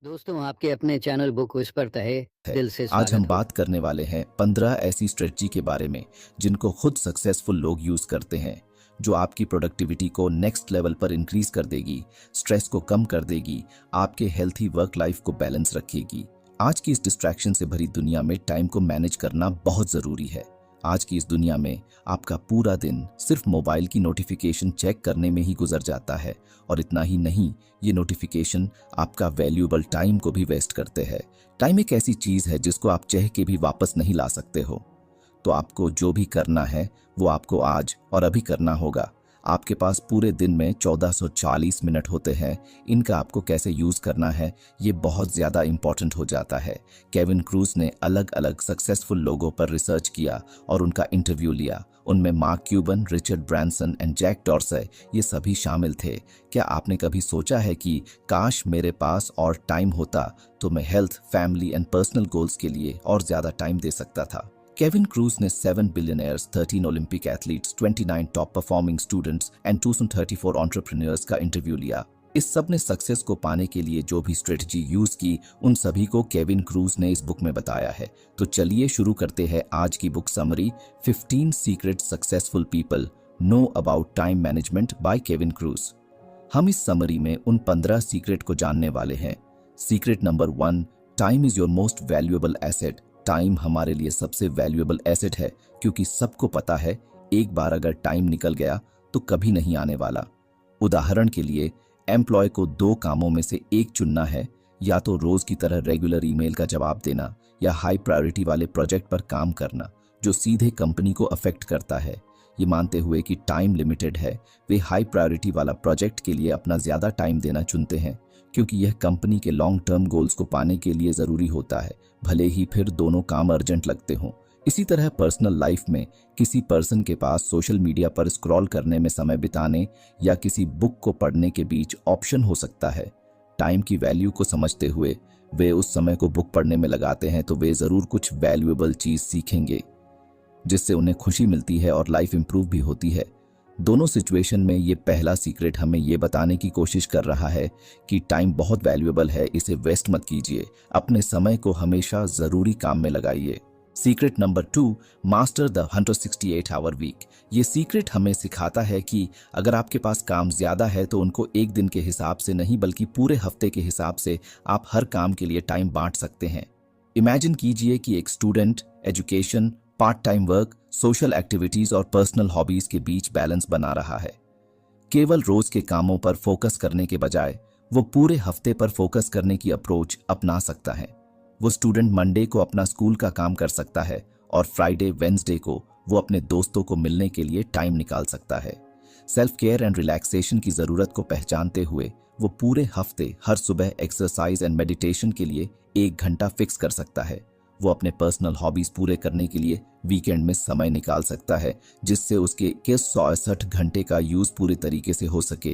दोस्तों आपके अपने चैनल बुक विस्पर तहे है। दिल से आज हम स्वागत हो। बात करने वाले हैं 15 ऐसी स्ट्रेटजी के बारे में जिनको खुद सक्सेसफुल लोग यूज करते हैं, जो आपकी प्रोडक्टिविटी को नेक्स्ट लेवल पर इंक्रीज कर देगी, स्ट्रेस को कम कर देगी, आपके हेल्थी वर्क लाइफ को बैलेंस रखेगी। आज की इस डिस्ट्रैक्शन से भरी दुनिया में टाइम को मैनेज करना बहुत जरूरी है। आज की इस दुनिया में आपका पूरा दिन सिर्फ मोबाइल की नोटिफिकेशन चेक करने में ही गुजर जाता है, और इतना ही नहीं, ये नोटिफिकेशन आपका वैल्यूएबल टाइम को भी वेस्ट करते हैं। टाइम एक ऐसी चीज है जिसको आप चाह के भी वापस नहीं ला सकते हो। तो आपको जो भी करना है वो आपको आज और अभी करना होगा। आपके पास पूरे दिन में 1440 मिनट होते हैं। इनका आपको कैसे यूज करना है ये बहुत ज्यादा इंपॉर्टेंट हो जाता है। केविन क्रूज ने अलग अलग सक्सेसफुल लोगों पर रिसर्च किया और उनका इंटरव्यू लिया। उनमें Mark Cuban, Richard Branson and Jack Dorsey ये सभी शामिल थे। क्या आपने कभी सोचा है कि काश मेरे पास और टाइम होता तो मैं health, family and personal goals के लिए और ज्यादा टाइम दे सकता था। केविन क्रूज ने 7 billionaires, 13 Olympic athletes, 29 top performing students and 234 entrepreneurs का इंटरव्यू लिया। इस सब ने सक्सेस को पाने के लिए जो भी स्ट्रेटजी यूज की, उन सभी को केविन क्रूज ने इस बुक में बताया है। तो चलिए शुरू करते हैं आज की book summary, 15 secret successful people know about time management by Kevin cruise. हम इस समरी में उन 15 सीक्रेट को जानने वाले हैं। Secret number 1, time is your most valuable asset. Time हमारे लिए सबसे वैल्यूएबल एसेट है, क्योंकि सबको पता है एक बार अगर टाइम निकल गया तो कभी नहीं आने वाला। उदाहरण के लिए, एम्प्लॉय को 2 कामों में से एक चुनना है, या तो रोज की तरह रेगुलर ईमेल का जवाब देना या हाई प्रायोरिटी वाले प्रोजेक्ट पर काम करना जो सीधे कंपनी को अफेक्ट करता है। ये मानते हुए कि टाइम लिमिटेड है, वे हाई प्रायोरिटी वाला प्रोजेक्ट के लिए अपना ज्यादा टाइम देना चुनते हैं, क्योंकि यह कंपनी के लॉन्ग टर्म गोल्स को पाने के लिए जरूरी होता है, भले ही फिर दोनों काम अर्जेंट लगते हों। इसी तरह पर्सनल लाइफ में किसी पर्सन के पास सोशल मीडिया पर स्क्रॉल करने में समय बिताने या किसी बुक को पढ़ने के बीच ऑप्शन हो सकता है। टाइम की वैल्यू को समझते हुए वे उस समय को बुक पढ़ने में लगाते हैं, तो वे जरूर कुछ वैल्यूएबल चीज सीखेंगे जिससे उन्हें खुशी मिलती है और लाइफ इंप्रूव भी होती है। दोनों सिचुएशन में ये पहला सीक्रेट हमें ये बताने की कोशिश कर रहा है कि टाइम बहुत वैल्यूएबल है, इसे वेस्ट मत कीजिए, अपने समय को हमेशा जरूरी काम में लगाइए। Secret number 2, master the 168 hour week. ये सीक्रेट हमें सिखाता है कि अगर आपके पास काम ज्यादा है तो उनको एक दिन के हिसाब से नहीं, बल्कि पूरे हफ्ते के हिसाब से आप हर काम के लिए टाइम बांट सकते हैं। इमेजिन कीजिए कि एक student education, part time work, social activities और पर्सनल हॉबीज के बीच बैलेंस बना रहा है। केवल रोज के कामों पर फोकस करने के बजाय वो पूरे हफ्ते पर फोकस करने की अप्रोच अपना सकता है। वो स्टूडेंट मंडे को अपना स्कूल का काम कर सकता है और फ्राइडे, वेंसडे को वो अपने दोस्तों को मिलने के लिए टाइम निकाल सकता है। सेल्फ केयर एंड रिलैक्सेशन की जरूरत को पहचानते हुए वो पूरे हफ्ते हर सुबह एक्सरसाइज एंड मेडिटेशन के लिए 1 घंटा फिक्स कर सकता है। वो अपने पर्सनल हॉबीज पूरे करने के लिए वीकेंड में समय निकाल सकता है, जिससे उसके 160 घंटे का यूज पूरे तरीके से हो सके।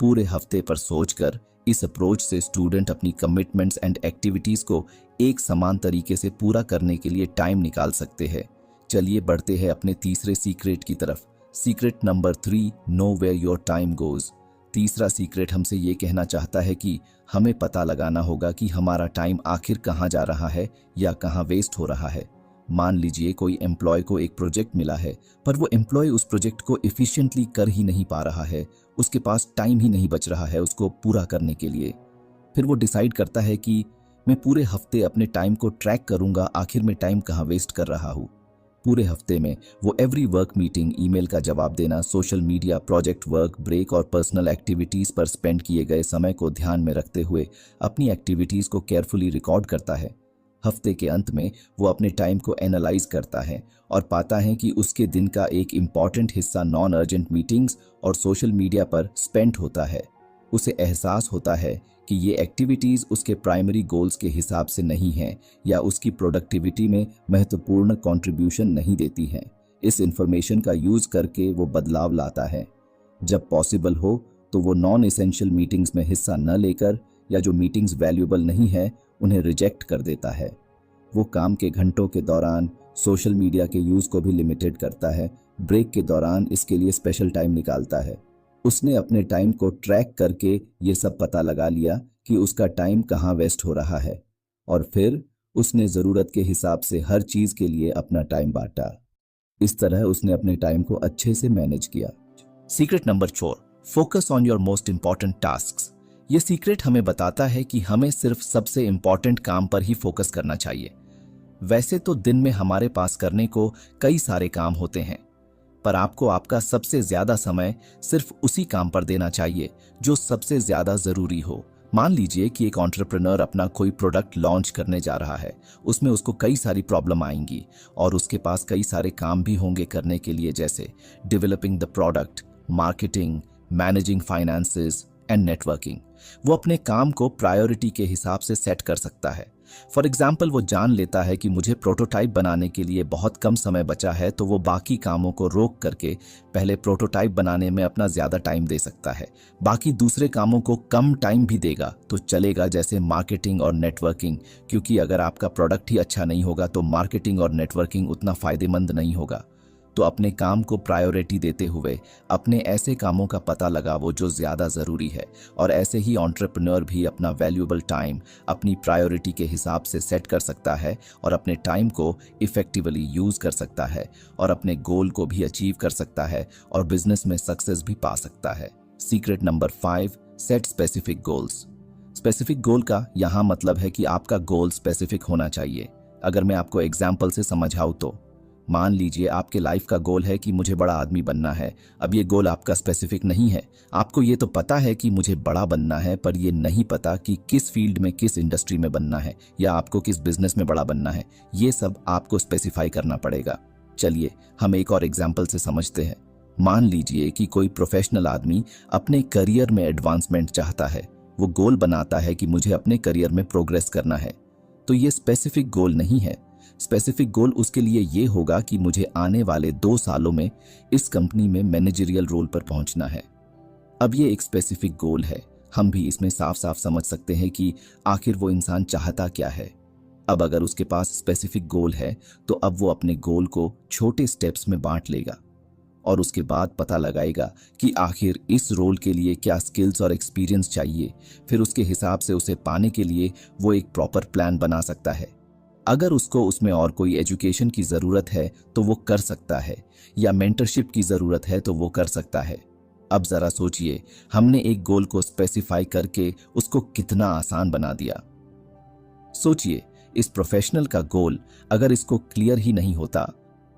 पूरे हफ्ते पर सोचकर इस अप्रोच से स्टूडेंट अपनी कमिटमेंट्स एंड एक्टिविटीज को एक समान तरीके से पूरा करने के लिए टाइम निकाल सकते हैं। चलिए बढ़ते हैं अपने तीसरे सीक्रेट की तरफ। Secret number 3, know where your time goes. तीसरा सीक्रेट हमसे ये कहना चाहता है कि हमें पता लगाना होगा कि हमारा टाइम आखिर कहाँ जा रहा है या कहाँ वेस्ट हो रहा है। मान लीजिए कोई एम्प्लॉय को एक प्रोजेक्ट मिला है, पर वो एम्प्लॉय उस प्रोजेक्ट को एफिशिएंटली कर ही नहीं पा रहा है, उसके पास टाइम ही नहीं बच रहा है उसको पूरा करने के लिए। फिर वो डिसाइड करता है कि मैं पूरे हफ्ते अपने टाइम को ट्रैक करूंगा, आखिर में टाइम कहाँ वेस्ट कर रहा हूँ। पूरे हफ्ते में वो एवरी वर्क मीटिंग, ईमेल का जवाब देना, social media, project work, break और पर्सनल एक्टिविटीज पर स्पेंड किए गए समय को ध्यान में रखते हुए अपनी एक्टिविटीज को केयरफुली रिकॉर्ड करता है। हफ्ते के अंत में वो अपने टाइम को एनालाइज करता है और पाता है कि उसके दिन का एक इम्पॉर्टेंट हिस्सा नॉन अर्जेंट मीटिंग्स और सोशल मीडिया पर स्पेंड होता है। उसे एहसास होता है कि ये एक्टिविटीज उसके प्राइमरी गोल्स के हिसाब से नहीं हैं या उसकी प्रोडक्टिविटी में महत्वपूर्ण कंट्रीब्यूशन नहीं देती हैं। इस इंफॉर्मेशन का यूज करके वो बदलाव लाता है। जब पॉसिबल हो तो वो नॉन एसेंशियल मीटिंग्स में हिस्सा न लेकर, या जो मीटिंग्स वैल्यूएबल नहीं है उन्हें रिजेक्ट कर देता है। वो काम के घंटों के दौरान सोशल मीडिया के यूज को भी लिमिटेड करता है। ब्रेक के दौरान इसके लिए स्पेशल टाइम निकालता है। उसने अपने टाइम को ट्रैक करके ये सब पता लगा लिया कि उसका टाइम कहाँ वेस्ट हो रहा है, और फिर उसने ज़रूरत के हिसाब से हर चीज़ के लिए अपना टाइम बांटा। इस तरह उसने अपने टाइम को अच्छे से मैनेज किया। Secret number 4, focus on your most important tasks. ये सीक्रेट हमें बताता है कि हमें सिर्फ सबसे इंपॉर्टेंट काम पर ही फोकस करना चाहिए। वैसे तो दिन में हमारे पास करने को कई सारे काम होते हैं, पर आपको आपका सबसे ज्यादा समय सिर्फ उसी काम पर देना चाहिए जो सबसे ज्यादा जरूरी हो। मान लीजिए कि एक एंटरप्रेन्योर अपना कोई प्रोडक्ट लॉन्च करने जा रहा है। उसमें उसको कई सारी प्रॉब्लम आएंगी और उसके पास कई सारे काम भी होंगे करने के लिए, जैसे developing the product, marketing, managing finances and networking. वो अपने काम को प्रायोरिटी के हिसाब से सेट कर सकता है। फॉर एग्जाम्पल, वो जान लेता है कि मुझे प्रोटोटाइप बनाने के लिए बहुत कम समय बचा है, तो वो बाकी कामों को रोक करके पहले प्रोटोटाइप बनाने में अपना ज्यादा टाइम दे सकता है। बाकी दूसरे कामों को कम टाइम भी देगा तो चलेगा, जैसे मार्केटिंग और नेटवर्किंग, क्योंकि अगर आपका प्रोडक्ट ही अच्छा नहीं होगा तो मार्केटिंग और नेटवर्किंग उतना फायदेमंद नहीं होगा। तो अपने काम को प्रायोरिटी देते हुए अपने ऐसे कामों का पता लगाओ जो ज़्यादा ज़रूरी है, और ऐसे ही एंटरप्रेन्योर भी अपना वैल्यूएबल टाइम अपनी प्रायोरिटी के हिसाब से सेट कर सकता है और अपने टाइम को इफेक्टिवली यूज़ कर सकता है और अपने गोल को भी अचीव कर सकता है और बिजनेस में सक्सेस भी पा सकता है। Secret number 5, set specific goals. Specific goal का यहाँ मतलब है कि आपका गोल स्पेसिफिक होना चाहिए। अगर मैं आपको एग्जाम्पल से समझाऊँ तो मान लीजिए आपके लाइफ का गोल है कि मुझे बड़ा आदमी बनना है। अब ये गोल आपका स्पेसिफिक नहीं है। आपको ये तो पता है कि मुझे बड़ा बनना है, पर ये नहीं पता कि किस फील्ड में, किस इंडस्ट्री में बनना है, या आपको किस बिजनेस में बड़ा बनना है। ये सब आपको स्पेसिफाई करना पड़ेगा। चलिए हम एक और एग्जाम्पल से समझते हैं। मान लीजिए कि कोई प्रोफेशनल आदमी अपने करियर में एडवांसमेंट चाहता है। वो गोल बनाता है कि मुझे अपने करियर में प्रोग्रेस करना है। तो ये स्पेसिफिक गोल नहीं है। स्पेसिफिक गोल उसके लिए ये होगा कि मुझे आने वाले 2 सालों में इस कंपनी में मैनेजरियल रोल पर पहुंचना है। अब ये एक स्पेसिफिक गोल है। हम भी इसमें साफ साफ समझ सकते हैं कि आखिर वो इंसान चाहता क्या है। अब अगर उसके पास स्पेसिफिक गोल है तो अब वो अपने गोल को छोटे स्टेप्स में बांट लेगा और उसके बाद पता लगाएगा कि आखिर इस रोल के लिए क्या स्किल्स और एक्सपीरियंस चाहिए। फिर उसके हिसाब से उसे पाने के लिए वो एक प्रॉपर प्लान बना सकता है। अगर उसको उसमें और कोई एजुकेशन की ज़रूरत है तो वो कर सकता है, या मेंटरशिप की ज़रूरत है तो वो कर सकता है। अब ज़रा सोचिए, हमने एक गोल को स्पेसिफाई करके उसको कितना आसान बना दिया। सोचिए, इस प्रोफेशनल का गोल अगर इसको क्लियर ही नहीं होता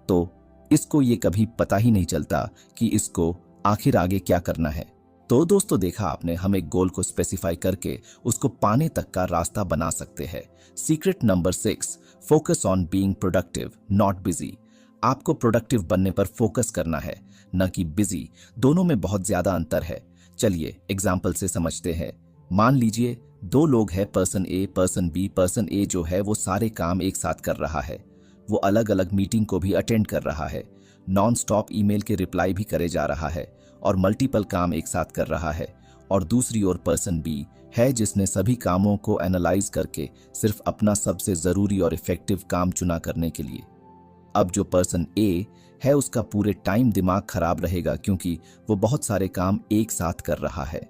तो इसको ये कभी पता ही नहीं चलता कि इसको आखिर आगे क्या करना है। तो दोस्तों, देखा आपने, हम एक गोल को स्पेसिफाई करके उसको पाने तक का रास्ता बना सकते हैं। Secret number 6, focus on being productive not busy. आपको प्रोडक्टिव बनने पर फोकस करना है, न कि बिजी। दोनों में बहुत ज्यादा अंतर है। चलिए एग्जाम्पल से समझते हैं। मान लीजिए 2 लोग हैं, पर्सन ए, पर्सन बी। पर्सन ए जो है वो सारे काम एक साथ कर रहा है। वो अलग अलग मीटिंग को भी अटेंड कर रहा है, नॉन स्टॉप ईमेल के रिप्लाई भी करे जा रहा है और मल्टीपल काम एक साथ कर रहा है। और दूसरी ओर पर्सन बी है जिसने सभी कामों को एनालाइज करके सिर्फ अपना सबसे ज़रूरी और इफेक्टिव काम चुना करने के लिए। अब जो पर्सन ए है उसका पूरे टाइम दिमाग खराब रहेगा, क्योंकि वो बहुत सारे काम एक साथ कर रहा है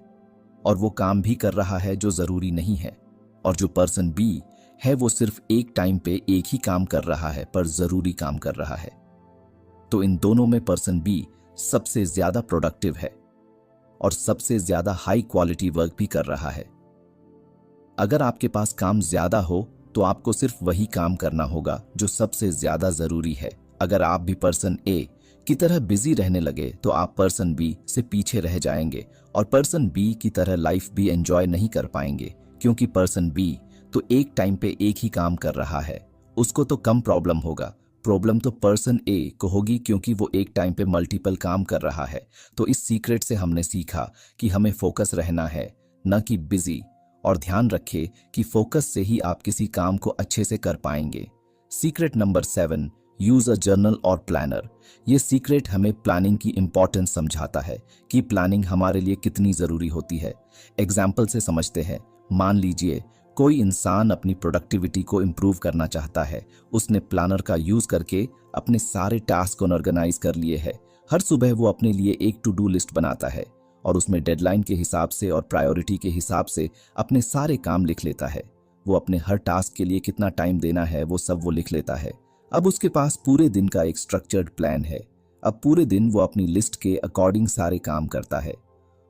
और वो काम भी कर रहा है जो ज़रूरी नहीं है। और जो पर्सन बी है वो सिर्फ एक टाइम पे एक ही काम कर रहा है पर ज़रूरी काम कर रहा है। तो इन दोनों में पर्सन बी सबसे ज़्यादा प्रोडक्टिव है और सबसे ज़्यादा हाई क्वालिटी वर्क भी कर रहा है। अगर आपके पास काम ज़्यादा हो तो आपको सिर्फ वही काम करना होगा जो सबसे ज़्यादा ज़रूरी है। अगर आप भी पर्सन ए की तरह बिजी रहने लगे तो आप पर्सन बी से पीछे रह जाएंगे और पर्सन बी की तरह लाइफ भी एंजॉय नहीं कर पाएंगे, क्योंकि पर्सन बी तो एक टाइम पे एक ही काम कर रहा है। उसको तो कम प्रॉब्लम होगा, प्रॉब्लम तो पर्सन ए को होगी, क्योंकि वो एक टाइम पे मल्टीपल काम कर रहा है। तो इस सीक्रेट से हमने सीखा कि हमें फोकस रहना है, न कि बिजी। और ध्यान रखें कि फोकस से ही आप किसी काम को अच्छे से कर पाएंगे। Secret number 7, use a journal और प्लानर। ये सीक्रेट हमें प्लानिंग की इंपॉर्टेंस समझाता है कि प्लानिंग हमारे लिए कितनी ज़रूरी होती है। एग्जाम्पल से समझते हैं। मान लीजिए कोई इंसान अपनी प्रोडक्टिविटी को इम्प्रूव करना चाहता है। उसने प्लानर का यूज़ करके अपने सारे टास्क को ऑर्गेनाइज कर लिए है। हर सुबह वो अपने लिए एक टू डू लिस्ट बनाता है और उसमें डेडलाइन के हिसाब से और प्रायोरिटी के हिसाब से अपने सारे काम लिख लेता है। वो अपने हर टास्क के लिए कितना टाइम देना है वो सब वो लिख लेता है। अब उसके पास पूरे दिन का एक स्ट्रक्चर्ड प्लान है। अब पूरे दिन वो अपनी लिस्ट के अकॉर्डिंग सारे काम करता है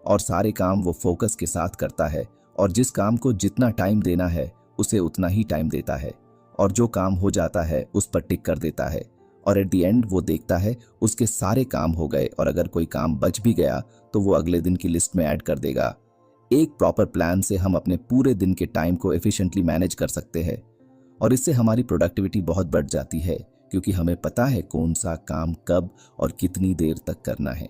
और सारे काम वो फोकस के साथ करता है और जिस काम को जितना टाइम देना है उसे उतना ही टाइम देता है और जो काम हो जाता है उस पर टिक कर देता है और एट द एंड वो देखता है उसके सारे काम हो गए और अगर कोई काम बच भी गया तो वो अगले दिन की लिस्ट में ऐड कर देगा। एक प्रॉपर प्लान से हम अपने पूरे दिन के टाइम को एफिशिएंटली मैनेज कर सकते हैं और इससे हमारी प्रोडक्टिविटी बहुत बढ़ जाती है क्योंकि हमें पता है कौन सा काम कब और कितनी देर तक करना है।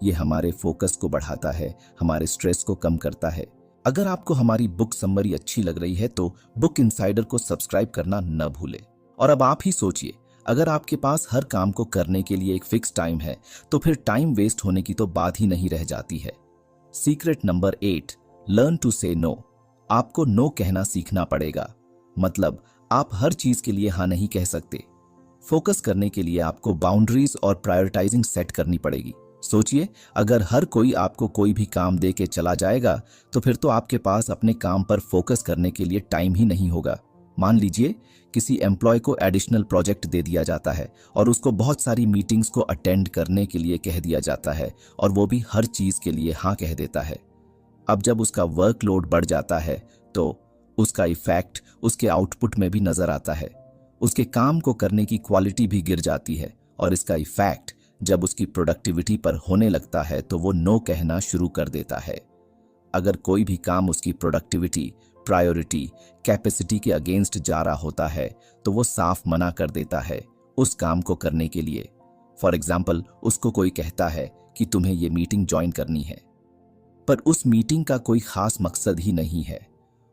ये हमारे फोकस को बढ़ाता है, हमारे स्ट्रेस को कम करता है। अगर आपको हमारी बुक समरी अच्छी लग रही है तो बुक इनसाइडर को सब्सक्राइब करना न भूलें। और अब आप ही सोचिए, अगर आपके पास हर काम को करने के लिए एक फिक्स टाइम है तो फिर टाइम वेस्ट होने की तो बात ही नहीं रह जाती है। सीक्रेट नंबर 8, लर्न टू से नो। आपको नो कहना सीखना पड़ेगा। मतलब आप हर चीज के लिए हाँ नहीं कह सकते। फोकस करने के लिए आपको बाउंड्रीज और प्रायोरिटाइजिंग सेट करनी पड़ेगी। सोचिए, अगर हर कोई आपको कोई भी काम दे के चला जाएगा तो फिर तो आपके पास अपने काम पर फोकस करने के लिए टाइम ही नहीं होगा। मान लीजिए किसी एम्प्लॉय को एडिशनल प्रोजेक्ट दे दिया जाता है और उसको बहुत सारी मीटिंग्स को अटेंड करने के लिए कह दिया जाता है और वो भी हर चीज के लिए हाँ कह देता है। अब जब उसका वर्कलोड बढ़ जाता है तो उसका इफेक्ट उसके आउटपुट में भी नजर आता है। उसके काम को करने की क्वालिटी भी गिर जाती है और इसका इफेक्ट जब उसकी प्रोडक्टिविटी पर होने लगता है तो वो नो कहना शुरू कर देता है। अगर कोई भी काम उसकी प्रोडक्टिविटी, प्रायोरिटी, कैपेसिटी के अगेंस्ट जा रहा होता है तो वो साफ मना कर देता है उस काम को करने के लिए। फॉर एग्जाम्पल, उसको कोई कहता है कि तुम्हें ये मीटिंग ज्वाइन करनी है, पर उस मीटिंग का कोई खास मकसद ही नहीं है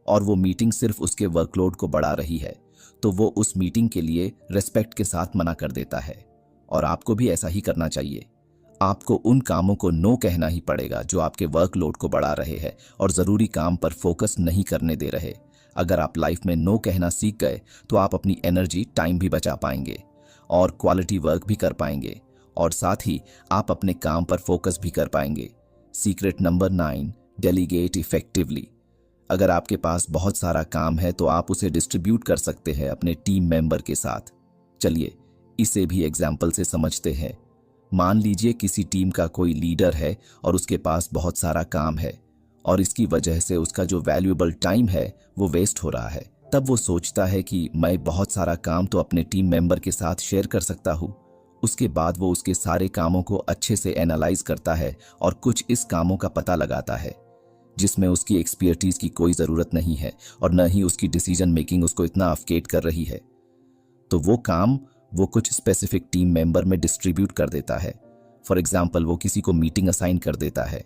और वो मीटिंग सिर्फ उसके वर्कलोड को बढ़ा रही है, तो वो उस मीटिंग के लिए रिस्पेक्ट के साथ मना कर देता है। और आपको भी ऐसा ही करना चाहिए। आपको उन कामों को नो कहना ही पड़ेगा जो आपके वर्कलोड को बढ़ा रहे हैं और ज़रूरी काम पर फोकस नहीं करने दे रहे। अगर आप लाइफ में नो कहना सीख गए तो आप अपनी एनर्जी, टाइम भी बचा पाएंगे और क्वालिटी वर्क भी कर पाएंगे और साथ ही आप अपने काम पर फोकस भी कर पाएंगे। Secret number 9, delegate effectively. अगर आपके पास बहुत सारा काम है तो आप उसे डिस्ट्रीब्यूट कर सकते हैं अपने टीम मेंबर के साथ। चलिए इसे भी एग्जाम्पल से समझते हैं। मान लीजिए किसी टीम का कोई लीडर है और उसके पास बहुत सारा काम है और इसकी वजह से उसका जो वैल्यूएबल टाइम है वो वेस्ट हो रहा है। तब वो सोचता है कि मैं बहुत सारा काम तो अपने टीम मेंबर के साथ शेयर कर सकता हूँ। उसके बाद वो उसके सारे कामों को अच्छे से एनालाइज करता है और कुछ इस कामों का पता लगाता है जिसमें उसकी एक्सपर्टीज की कोई ज़रूरत नहीं है और न ही उसकी डिसीजन मेकिंग उसको इतना अफकेट कर रही है। तो वो काम वो कुछ स्पेसिफिक टीम मेंबर में डिस्ट्रीब्यूट कर देता है। फॉर एग्जाम्पल, वो किसी को मीटिंग असाइन कर देता है,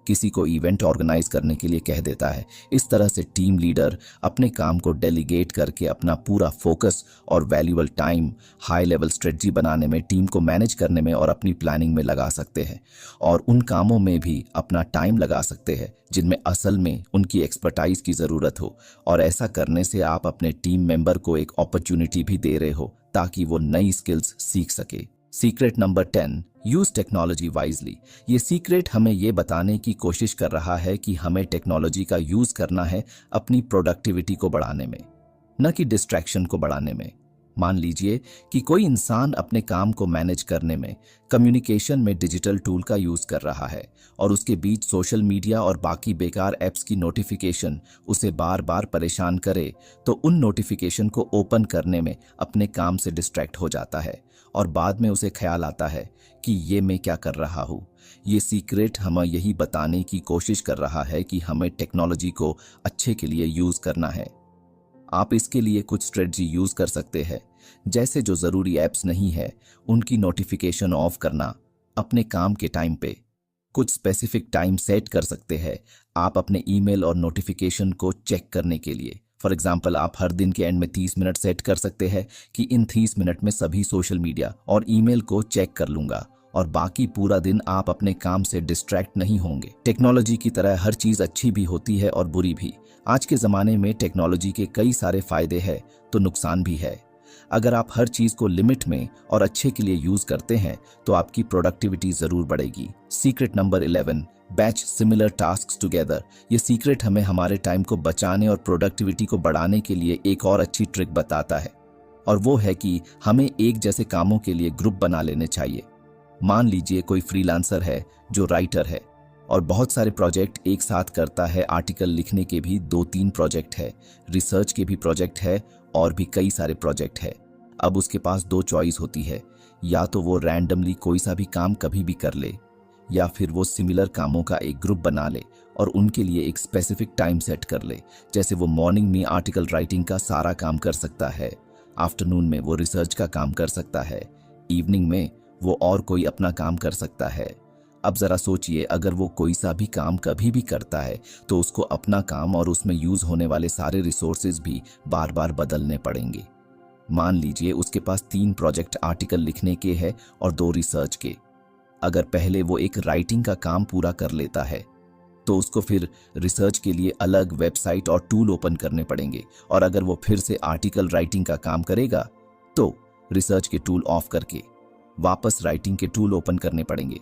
किसी को इवेंट ऑर्गेनाइज करने के लिए कह देता है। इस तरह से टीम लीडर अपने काम को डेलीगेट करके अपना पूरा फोकस और valuable time high level strategy बनाने में, टीम को मैनेज करने में और अपनी प्लानिंग में लगा सकते हैं और उन कामों में भी अपना टाइम लगा सकते हैं जिनमें असल में उनकी एक्सपर्टाइज की ज़रूरत हो। और ऐसा करने से आप अपने टीम मेंबर को एक अपॉर्चुनिटी भी दे रहे हो ताकि वो नई स्किल्स सीख सके। Secret number 10, use technology wisely. ये सीक्रेट हमें ये बताने की कोशिश कर रहा है कि हमें टेक्नोलॉजी का यूज करना है अपनी प्रोडक्टिविटी को बढ़ाने में, न कि डिस्ट्रैक्शन को बढ़ाने में। मान लीजिए कि कोई इंसान अपने काम को मैनेज करने में, कम्युनिकेशन में डिजिटल टूल का यूज कर रहा है और उसके बीच सोशल मीडिया और बाकी बेकार ऐप्स की नोटिफिकेशन उसे बार बार परेशान करे तो उन नोटिफिकेशन को ओपन करने में अपने काम से डिस्ट्रैक्ट हो जाता है और बाद में उसे ख्याल आता है कि ये मैं क्या कर रहा हूँ। ये सीक्रेट हमें यही बताने की कोशिश कर रहा है कि हमें टेक्नोलॉजी को अच्छे के लिए यूज करना है। आप इसके लिए कुछ स्ट्रेटजी यूज कर सकते हैं, जैसे जो जरूरी ऐप्स नहीं है उनकी नोटिफिकेशन ऑफ करना, अपने काम के टाइम पे कुछ स्पेसिफिक टाइम सेट कर सकते हैं आप अपने ईमेल और नोटिफिकेशन को चेक करने के लिए। फॉर एग्जाम्पल, आप हर दिन के एंड में 30 मिनट सेट कर सकते हैं कि इन 30 मिनट में सभी सोशल मीडिया और ईमेल को चेक कर लूंगा और बाकी पूरा दिन आप अपने काम से डिस्ट्रैक्ट नहीं होंगे। टेक्नोलॉजी की तरह हर चीज अच्छी भी होती है और बुरी भी। आज के ज़माने में टेक्नोलॉजी के कई सारे फायदे हैं तो नुकसान भी है। अगर आप हर चीज़ को लिमिट में और अच्छे के लिए यूज़ करते हैं तो आपकी प्रोडक्टिविटी ज़रूर बढ़ेगी। Secret number 11, batch similar tasks together. ये सीक्रेट हमें हमारे टाइम को बचाने और प्रोडक्टिविटी को बढ़ाने के लिए एक और अच्छी ट्रिक बताता है, और वो है कि हमें एक जैसे कामों के लिए ग्रुप बना लेने चाहिए। मान लीजिए कोई फ्रीलांसर है जो राइटर है और बहुत सारे प्रोजेक्ट एक साथ करता है। आर्टिकल लिखने के भी 2-3 प्रोजेक्ट है, रिसर्च के भी प्रोजेक्ट है और भी कई सारे प्रोजेक्ट है। अब उसके पास 2 चॉइस होती है, या तो वो रैंडमली कोई सा भी काम कभी भी कर ले, या फिर वो सिमिलर कामों का एक ग्रुप बना ले और उनके लिए एक स्पेसिफिक टाइम सेट कर ले। जैसे वो मॉर्निंग में आर्टिकल राइटिंग का सारा काम कर सकता है, आफ्टरनून में वो रिसर्च का काम कर सकता है, इवनिंग में वो और कोई अपना काम कर सकता है। अब जरा सोचिए, अगर वो कोई सा भी काम कभी भी करता है तो उसको अपना काम और उसमें यूज होने वाले सारे रिसोर्सेज भी बार बार बदलने पड़ेंगे। मान लीजिए उसके पास 3 प्रोजेक्ट आर्टिकल लिखने के हैं और 2 रिसर्च के। अगर पहले वो एक राइटिंग का काम पूरा कर लेता है तो उसको फिर रिसर्च के लिए अलग वेबसाइट और टूल ओपन करने पड़ेंगे, और अगर वो फिर से आर्टिकल राइटिंग का काम करेगा तो रिसर्च के टूल ऑफ करके वापस राइटिंग के टूल ओपन करने पड़ेंगे।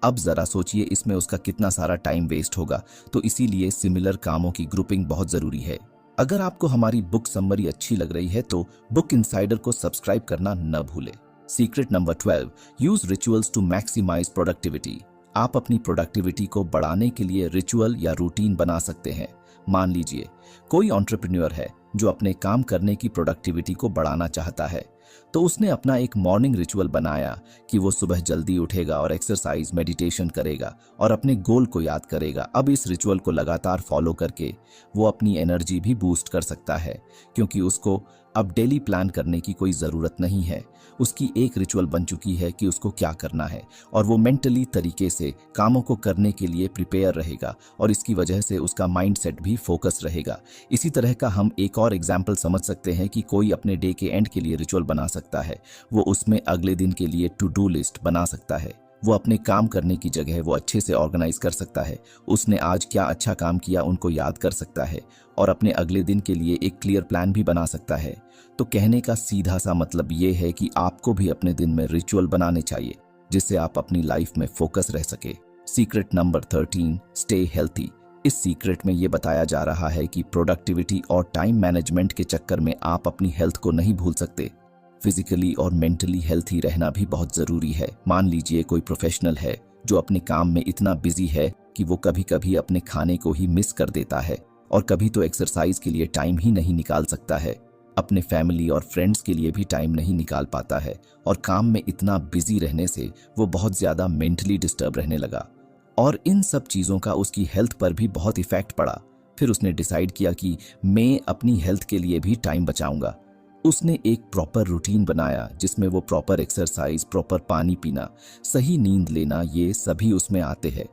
अब जरा सोचिए इसमें उसका कितना सारा टाइम वेस्ट होगा। तो इसीलिए सिमिलर कामों की ग्रुपिंग बहुत जरूरी है। अगर आपको हमारी बुक समरी अच्छी लग रही है तो बुक इनसाइडर को सब्सक्राइब करना न भूलें। Secret number 12, use rituals to maximise productivity. आप अपनी प्रोडक्टिविटी को बढ़ाने के लिए रिचुअल या रूटीन बना सकते हैं। मान लीजिए कोई एंटरप्रेन्योर है जो अपने काम करने की प्रोडक्टिविटी को बढ़ाना चाहता है, तो उसने अपना एक मॉर्निंग रिचुअल बनाया कि वो सुबह जल्दी उठेगा और एक्सरसाइज मेडिटेशन करेगा और अपने गोल को याद करेगा। अब इस रिचुअल को लगातार फॉलो करके वो अपनी एनर्जी भी बूस्ट कर सकता है, क्योंकि उसको अब डेली प्लान करने की कोई ज़रूरत नहीं है। उसकी एक रिचुअल बन चुकी है कि उसको क्या करना है, और वो मेंटली तरीके से कामों को करने के लिए प्रिपेयर रहेगा और इसकी वजह से उसका माइंडसेट भी फोकस रहेगा। इसी तरह का हम एक और एग्जाम्पल समझ सकते हैं कि कोई अपने डे के एंड के लिए रिचुअल बना सकता है। वो उसमें अगले दिन के लिए टू डू लिस्ट बना सकता है। वो अपने काम करने की जगह वो अच्छे से ऑर्गेनाइज कर सकता है। उसने आज क्या अच्छा काम किया उनको याद कर सकता है और अपने अगले दिन के लिए एक क्लियर प्लान भी बना सकता है। तो कहने का सीधा सा मतलब ये है कि आपको भी अपने दिन में रिचुअल बनाने चाहिए जिससे आप अपनी लाइफ में फोकस रह सके। Secret number 13, stay healthy. इस सीक्रेट में ये बताया जा रहा है कि प्रोडक्टिविटी और टाइम मैनेजमेंट के चक्कर में आप अपनी हेल्थ को नहीं भूल सकते। फिजिकली और मेंटली हेल्थी रहना भी बहुत जरूरी है। मान लीजिए कोई प्रोफेशनल है जो अपने काम में इतना बिजी है कि वो कभी कभी अपने खाने को ही मिस कर देता है और कभी तो एक्सरसाइज के लिए टाइम ही नहीं निकाल सकता है। अपने फैमिली और फ्रेंड्स के लिए भी टाइम नहीं निकाल पाता है और काम में इतना बिजी रहने से वो बहुत ज्यादा मेंटली डिस्टर्ब रहने लगा और इन सब चीजों का उसकी हेल्थ पर भी बहुत इफेक्ट पड़ा। फिर उसने डिसाइड किया कि मैं अपनी हेल्थ के लिए भी टाइम बचाऊंगा। उसने एक प्रॉपर रूटीन बनाया जिसमें वो प्रॉपर एक्सरसाइज, प्रॉपर पानी पीना, सही नींद लेना, ये सभी उसमें आते हैं।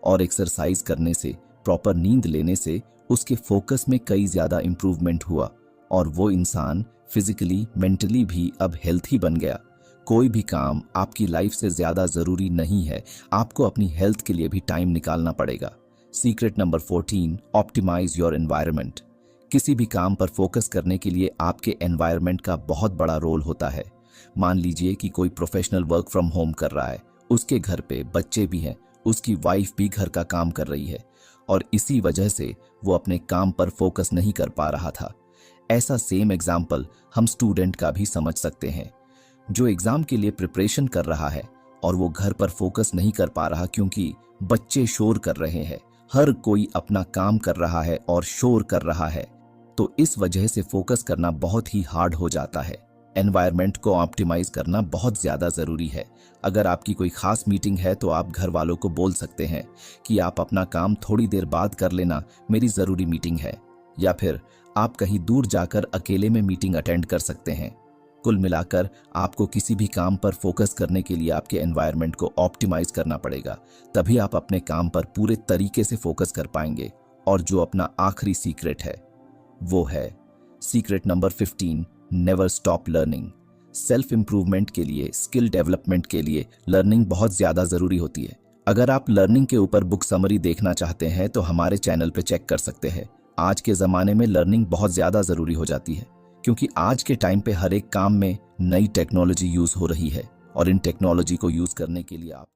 और एक्सरसाइज करने से, प्रॉपर नींद लेने से उसके फोकस में कई ज्यादा इंप्रूवमेंट हुआ और वो इंसान फिजिकली मेंटली भी अब हेल्थी बन गया। कोई भी काम आपकी लाइफ से ज्यादा जरूरी नहीं है, आपको अपनी हेल्थ के लिए भी टाइम निकालना पड़ेगा। Secret number 14, optimise your environment. किसी भी काम पर फोकस करने के लिए आपके एनवायरनमेंट का बहुत बड़ा रोल होता है। मान लीजिए कि कोई प्रोफेशनल वर्क फ्रॉम होम कर रहा है, उसके घर पे बच्चे भी हैं, उसकी वाइफ भी घर का काम कर रही है और इसी वजह से वो अपने काम पर फोकस नहीं कर पा रहा था। ऐसा सेम एग्जाम्पल हम स्टूडेंट का भी समझ सकते हैं जो एग्जाम के लिए प्रिपरेशन कर रहा है और वो घर पर फोकस नहीं कर पा रहा क्योंकि बच्चे शोर कर रहे हैं, हर कोई अपना काम कर रहा है और शोर कर रहा है, तो इस वजह से फोकस करना बहुत ही हार्ड हो जाता है। एनवायरनमेंट को ऑप्टिमाइज करना बहुत ज्यादा जरूरी है। अगर आपकी कोई खास मीटिंग है तो आप घर वालों को बोल सकते हैं कि आप अपना काम थोड़ी देर बाद कर लेना, मेरी जरूरी मीटिंग है, या फिर आप कहीं दूर जाकर अकेले में मीटिंग अटेंड कर सकते हैं। कुल मिलाकर आपको किसी भी काम पर फोकस करने के लिए आपके एनवायरनमेंट को ऑप्टिमाइज करना पड़ेगा, तभी आप अपने काम पर पूरे तरीके से फोकस कर पाएंगे। और जो अपना आखिरी सीक्रेट है वो है secret number 15, never stop learning. Self improvement के लिए, स्किल डेवलपमेंट के लिए लर्निंग बहुत ज्यादा जरूरी होती है। अगर आप लर्निंग के ऊपर बुक समरी देखना चाहते हैं तो हमारे चैनल पे चेक कर सकते हैं। आज के जमाने में लर्निंग बहुत ज्यादा जरूरी हो जाती है क्योंकि आज के टाइम पे हर एक काम में नई टेक्नोलॉजी यूज हो रही है और इन टेक्नोलॉजी को यूज करने के लिए आपको